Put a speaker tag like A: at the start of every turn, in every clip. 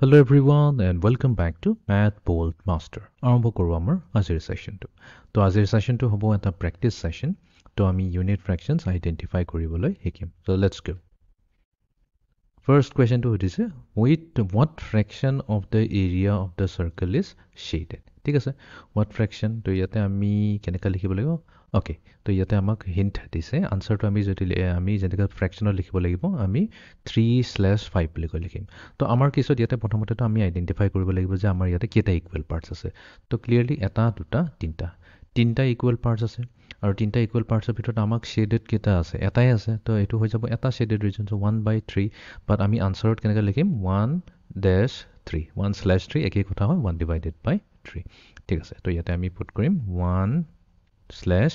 A: Hello everyone and welcome back to Math Bold Master. আৰম্ভ কৰোঁ আমাৰ আজিৰ সেশনটো। তো আজিৰ সেশনটো হ'ব এটা প্ৰেক্টিছ সেশন। তো আমি ইউনিট ফ্ৰেকশনছ আইডেন্টিফাই কৰিবলৈ শিকিম। So let's go. First question to সুধিছে, with what fraction of the area of the circle is shaded? ঠিক আছে, what fraction তো ইয়াতে আমি কেনেকৈ লিখিব লাগিব? Okay, তো ইয়াতে আমাক হিন্ট দিছে। আনসাৰটো আমি যেনেকৈ ফ্ৰেকশনত লিখিব লাগিব, আমি 3/5 বুলি কৈ লিখিম। তো আমাৰ কেছত ইয়াতে প্ৰথমতেতো আমি আইডেন্টিফাই কৰিব লাগিব যে আমাৰ ইয়াতে কেইটা ইকুৱেল পাৰ্টছ আছে। তো ক্লিয়াৰলি এটা দুটা তিনিটা ইকুৱেল পাৰ্টছ আছে। আৰু তিনিটা ইকুৱেল পাৰ্টছৰ ভিতৰত আমাক শ্বেডেড কেইটা আছে? এটাই আছে। তো এইটো হৈ যাব এটা শ্বেডেড ৰিজন, চ' 1/3। বাট আমি আনচাৰত কেনেকৈ লিখিম? 1-3 1/3 একেই কথা হয় 1/3। ঠিক আছে, তো ইয়াতে আমি পুট কৰিম 1/3।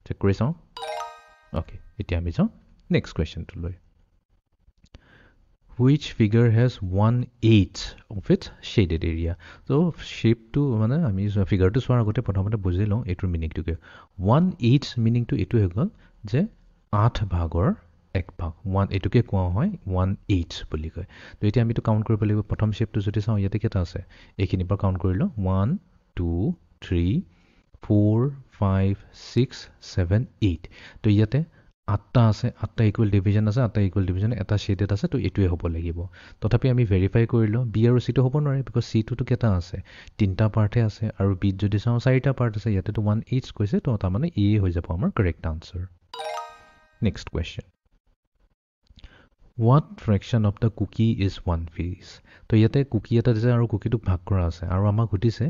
A: চেক কৰি চাওঁ। অ'কে, এতিয়া আমি যাওঁ next কুৱেশ্যনটোলৈ। Which figure has 1/8 of its shaded area? So shape to মানে আমি figure to চোৱাৰ আগতে প্ৰথমতে বুজি লওঁ এইটোৰ মিনিংটোকে। 1/8 মিনিংটো এইটো হৈ গ'ল যে 8 ভাগৰ 1 ভাগ। এইটোকে কোৱা হয় 1/8 বুলি কয়। তো এতিয়া আমি কাউণ্ট কৰিব লাগিব। প্ৰথম শ্বেপটো যদি চাওঁ ইয়াতে কেইটা আছে? এইখিনিৰ পৰা কাউণ্ট কৰি লওঁ। 1 2 3 4 5 6 7 8। তো ইয়াতে 8টা আছে, 8টা ইকুৱেল ডিভিজন আছে, 8টা ইকুৱেল ডিভিজন এটা শ্বেডেড আছে। তো এইটোৱে হ'ব লাগিব। তথাপি আমি ভেৰিফাই কৰিলোঁ বি আৰু চিটো হ'ব নোৱাৰে, বিকজ চিটোতো কেইটা আছে? 3টা পাৰ্টহে আছে। আৰু বিত যদি চাওঁ 4টা পাৰ্ট আছে। ইয়াতেতো 1/8 কৈছে, তো তাৰমানে এ হৈ যাব আমাৰ correct answer. Next question, what fraction of the cookie is 1 piece? তো ইয়াতে কুকি এটা দিছে আৰু কুকিটোক ভাগ কৰা আছে। আৰু আমাক সুধিছে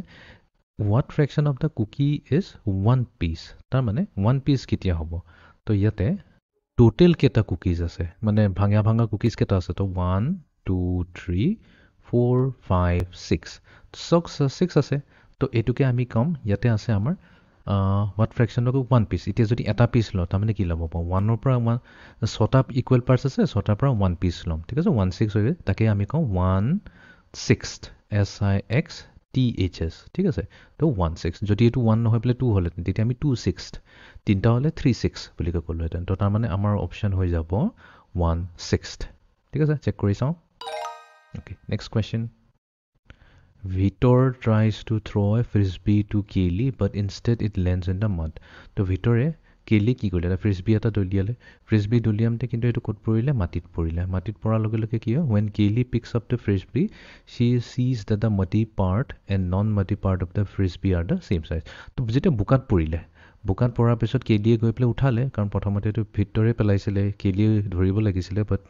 A: what fraction of the cookie is 1 piece? তাৰমানে 1 piece কেতিয়া হ'ব? তো ইয়াতে টোটেল কেইটা কুকিজ আছে, মানে ভাঙা কুকিজ কেইটা আছে? তো 1 2 3 4 5 6 6 আছে। তো এইটোকে আমি ক'ম ইয়াতে আছে আমাৰ হোৱাট ফ্ৰেকশ্যন অফ 1 piece। এতিয়া যদি এটা পিচ লওঁ তাৰমানে কি ল'ব পাৰোঁ? 1ৰ পৰা 6টা ইকুৱেল পাৰ্টছ আছে, 6টাৰ পৰা 1 পিচ ল'ম। ঠিক আছে, 1/6 হৈ যায়। তাকে আমি কওঁ 1/6 SIXTHS। ঠিক আছে, তো 1/6। যদি এইটো 1 নহয় পেলাই 2 হ'লেহেঁতেন তেতিয়া আমি 2/6। 3টা হ'লে 3/6 বুলি ক'লোহেঁতেন। তো তাৰমানে আমাৰ অপশ্যন হৈ যাব 1/6। ঠিক আছে, চেক কৰি চাওঁ। Okay, next question. Vitor tries to throw a frisbee to Kaylee, but instead it lands in the mud. তো ভিতৰে কেলি কি কৰিলে? এটা ফ্ৰিজবি এটা দলিয়ালে। ফ্ৰিজবি দলিয়ামতে কিন্তু এইটো ক'ত পৰিলে? মাটিত পৰিলে। মাটিত পৰাৰ লগে লগে কি হয়? When Kaylee picks up the frisbee, she sees that the muddy part and non-muddy part of the frisbee are the same size. তো যেতিয়া বোকাত পৰিলে, বোকাত পৰাৰ পিছত কেলিয়ে গৈ পেলাই উঠালে, কাৰণ প্ৰথমতে এইটো ভিতৰে পেলাইছিলে, কেলিয়ে ধৰিব লাগিছিলে, বাট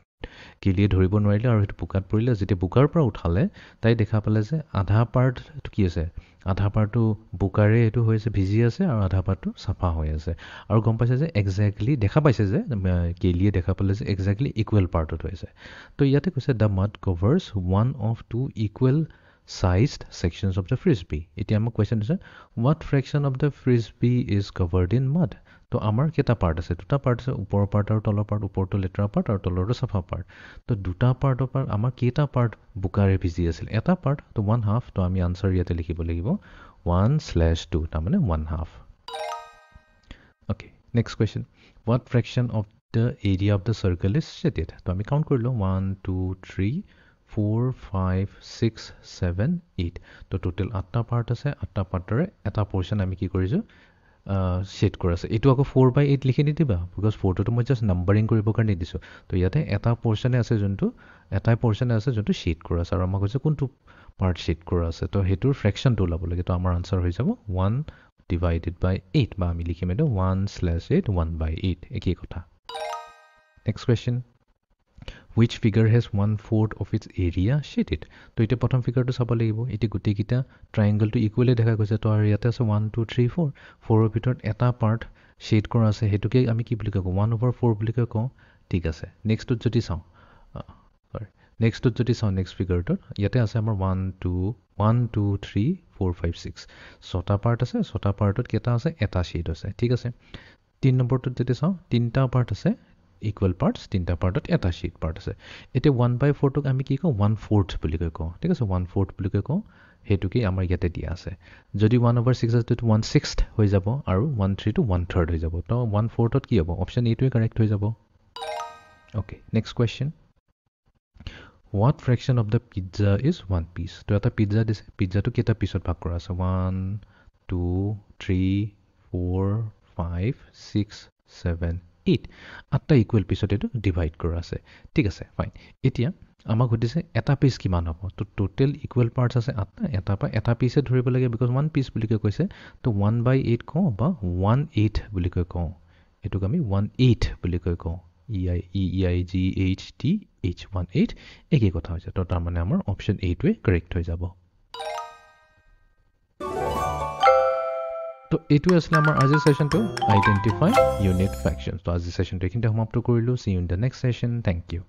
A: কেলিয়ে ধৰিব নোৱাৰিলে আৰু সেইটো বোকাত পৰিলে। যেতিয়া বোকাৰ পৰা উঠালে তাই দেখা পালে যে আধা পাৰ্টটো কি আছে? আধা পাৰ্টটো বোকাৰে এইটো হৈছে ভিজি আছে আৰু আধা পাৰ্টটো চাফা হৈ আছে। আৰু গম পাইছে যে একজেক্টলি দেখা পাইছে যে কেলিয়ে দেখা পালে যে একজেক্টলি ইকুৱেল পাৰ্টত হৈছে। তো ইয়াতে কৈছে the মাড কভাৰ্ছ 1 of 2 equal sized sections of the frisbee. এতিয়া আমাক কুৱেশ্যন দিছে what fraction of the frisbee is covered in mud? তো আমাৰ কেইটা পাৰ্ট আছে? দুটা পাৰ্ট আছে, ওপৰৰ পাৰ্ট আৰু তলৰ পাৰ্ট। ওপৰটো লেতেৰা পাৰ্ট আৰু তলৰটো চাফা পাৰ্ট। তো দুটা পাৰ্টৰ পৰা আমাৰ কেইটা পাৰ্ট বোকাৰে ভিজি আছিল? এটা পাৰ্ট, তো 1/2। তো আমি আনচাৰ ইয়াতে লিখিব লাগিব 1/2, তাৰমানে 1/2। Okay, next question. What fraction of the area of the circle is shaded? তো আমি কাউণ্ট কৰিলোঁ 1 2 3 4 5 6 7 8। তো টোটেল 8টা পাৰ্ট আছে। 8টা পাৰ্টৰে এটা পৰ্শ্যন আমি কি কৰিছোঁ? শ্বেড কৰা আছে। এইটো আকৌ 4/8 লিখি নিদিবা, বিকজ 4টোতো মই জাষ্ট নাম্বাৰিং কৰিবৰ কাৰণে দিছোঁ। তো ইয়াতে এটা পৰ্শ্যনে আছে যোনটো শ্বেড কৰা আছে। আৰু আমাক কৈছে কোনটো পাৰ্ট শ্বেড কৰা আছে। তো সেইটোৰ ফ্ৰেকশ্যনটো ওলাব লাগে। তো আমাৰ আনচাৰ হৈ যাব 1/8, বা আমি লিখিম এইটো 1/8 1/8, একেই কথা। Next question. Which figure has 1/4 of its area shaded? তো এতিয়া প্ৰথম ফিগাৰটো চাব লাগিব। এতিয়া গোটেইকেইটা ট্ৰাইংগলটো ইকুৱেলি দেখা গৈছে। তো আৰু ইয়াতে আছে 1 2 3 4। 4ৰ ভিতৰত এটা পাৰ্ট শ্বেড কৰা আছে, সেইটোকে আমি কি বুলি কওঁ? 1/4 বুলি কওঁ। ঠিক আছে, নেক্সটটোত যদি চাওঁ নেক্সট ফিগাৰটোত ইয়াতে আছে আমাৰ 1 2 3 4 5 6। 6টা পাৰ্ট আছে। 6টা পাৰ্টত কেইটা আছে? এটা শ্বেড আছে। ঠিক আছে, 3 নম্বৰটোত যদি চাওঁ 3টা পাৰ্ট আছে ইকুৱেল পাৰ্টছ। 3টা পাৰ্টত এটা শ্বেড পাৰ্ট আছে। এতিয়া 1/4টোক আমি কি কওঁ? 1/4 বুলি কওঁ। ঠিক আছে, 1/4 বুলি কওঁ। সেইটোকেই আমাৰ ইয়াতে দিয়া আছে। যদি 1/6 আছে তো 1/6 হৈ যাব, আৰু 1/3 to 1/3 হৈ যাব। তো 1/4ত কি হ'ব? অপশ্যন এইটোৱে কাৰেক্ট হৈ যাব। Okay, next question. what fraction of the pizza is 1 piece? তো এটা পিজ্জা দিছে পিজ্জাটো কেইটা পিছত ভাগ কৰা আছে 1 2 3 4 5 6 7 8 আঠটা ইকুৱেল পিছত এইটো ডিভাইড কৰা আছে ঠিক আছে ফাইন এতিয়া আমাক সুধিছে এটা পিচ কিমান হ'ব তো টোটেল ইকুৱেল পাৰ্টছ আছে আঠটা এটা পিচে ধৰিব লাগে বিকজ 1 পিচ বুলি কৈছে তো 1/8 কওঁ বা 1/8 বুলি কওঁ এটোক আমি 1/8 বুলি কওঁ EIGHTH 1/8 কথা হৈছে তো তাৰ মানে আমাৰ অপচন 8 ৱে কাৰেক্ট হৈ যাব তো এইটোৱে আছিল আমাৰ আজিৰ সেশনটো আইডেন্টিফাই ইউনিট ফ্ৰেকশনছ তো আজিৰ সেশনটো এইখিনিতে সমাপ্ত কৰিলো see you in the next session thank U